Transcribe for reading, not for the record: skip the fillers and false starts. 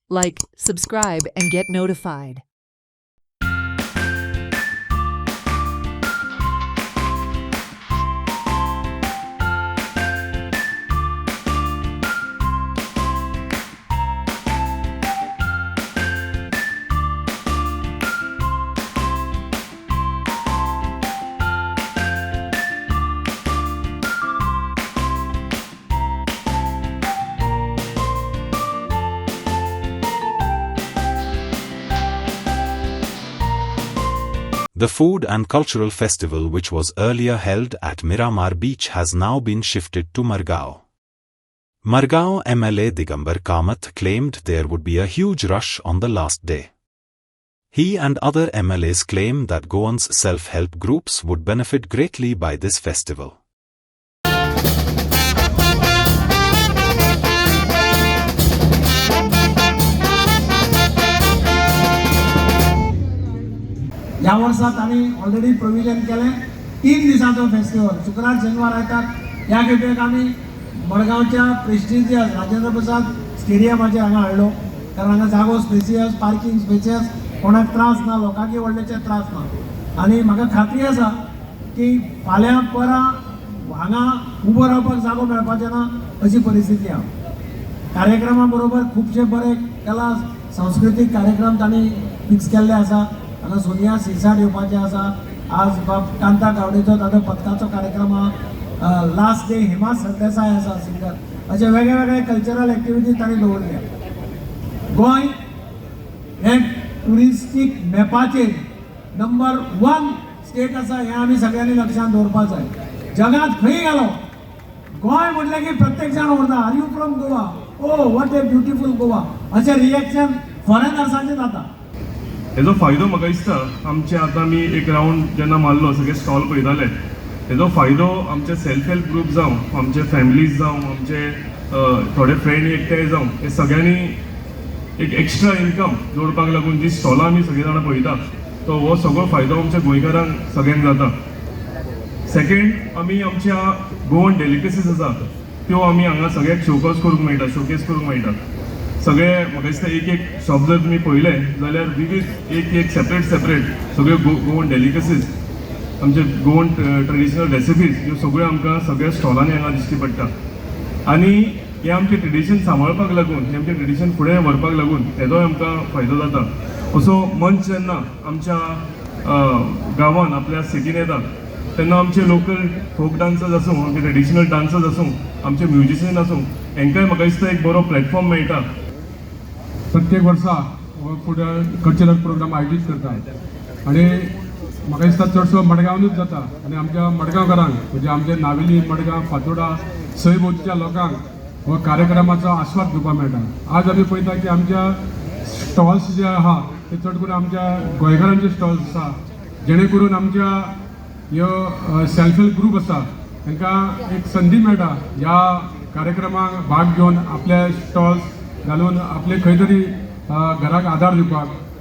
Like, subscribe, and get notified. The Food and Cultural Festival, which was earlier held at Miramar Beach, has now been shifted to Margao. Margao MLA Digambar Kamath claimed there would be a huge rush on the last day. He and other MLAs claim that Goans self-help groups would benefit greatly by this festival. या वर्षात आम्ही already provision केले 3 दिवसांचा festival शुक्रवार शनिवार येतात या खेपेक आम्ही मडगावच्या प्रेस्टिजियस राजेंद्र प्रसाद स्टेडियमाचेर हांगा हाडलो कारण हांगा जागो स्पेसियस पार्किंग स्पेसियस कोणाक त्रास ना लोकांकी व्हडलेचे त्रास ना आनी म्हाका खात्री आसा की फाल्यां परां हांगा उबो रावपाक जागो मेळपाचें ना अशी परिस्थिती आहा कार्यक्रमा बरोबर खुबशे बरे कला सांस्कृतीक कार्यक्रम तांणी फिक्स केल्ले आसा हांगा सोनिया सिरसाट येवपाचे आसा आज कांता गावडेचो ताचो पथकाचो कार्यक्रम आहा लास्ट डे हेमा सरदेसाय आसा सिंगर अशे वेगळे वेगळे कल्चरल एक्टिविटीज तांणी दवरल्या गोंय हे टुरिस्टीक मॅपाचेर नंबर 1 स्टेट आसा हें आमी सगळ्यांनी लक्षांत दवरपाक जाय जगांत खंय गेलो गोंय म्हटलें की प्रत्येक जाण उरता are you from Goa oh what a beautiful Goa अशें रिएक्शन फॉरेनर्सांचें जाता हेजो फायदो म्हाका दिसता आमचे आतां आमी एक रावंड जेन्ना मारलो सगळे स्टॉल पळयताले हेजो फायदो आमचे सेल्फ हेल्प ग्रूप जावं आमचे फॅमिलीज जावं आमचे थोडे फ्रेंड एकठांय जावं हे सगळ्यांनी एक एक्स्ट्रा इनकम जोडपाक लागून जी स्टॉलां आमी सगळे जाणां पळयता तो हो सगळो फायदो आमच्या गोंयकारांक सगळ्यांक जाता सेकेंड आमी आमच्या गोवन डेलिकसीज आसा त्यो आमी हांगा सगळ्याक शोकेस करूंक मेळटा सगळे म्हाका दिसता एक शॉप जर तुमी पळयले जाल्यार विविध एक सेपरेट सगळे गोवन डेलिकसीज आमचे गोवन ट्रेडिशनल रेसिपीज ह्यो सगळ्यो आमकां सगळ्या स्टॉलांनी हांगा दिश्टी पडटा आनी हे आमचे ट्रेडिशन सांबाळपाक लागून हे आमचे ट्रेडिशन फुडें व्हरपाक लागून हेजोय आमकां फायदो जाता असो मंच जेन्ना आमच्या गांवांत आपल्या सिटीन येता तेन्ना आमचे लोकल फोक डान्सर्स आसूं आमचे ट्रेडिशनल डान्सर्स आसूं आमचे म्युजिशियन आसूं हेंकाय म्हाका दिसता एक बरो प्लॅटफॉर्म मेळटा प्रत्येक वर्सा फुडें कल्चरल प्रोग्राम आयोजीत करता आनी म्हाका दिसता चडसो मडगांवूच जाता आनी आमच्या मडगांवकारांक म्हणजे आमचे नावेली मडगांव फातोर्डा सयभोवतच्या लोकांक हो कार्यक्रमाचो आस्वाद घेवपाक मेळटा आज आमी पळयता की आमच्या स्टॉल्स जे आहा ते चड करून आमच्या गोंयकारांचे स्टॉल्स आसा जेणे करून आमच्या ह्यो सेल्फ हेल्प ग्रूप आसा तांकां एक संदी मेळटा ह्या कार्यक्रमाक भाग घेवन आपले स्टॉल्स घालून आपले खंय तरी घराक आदार दिवपाक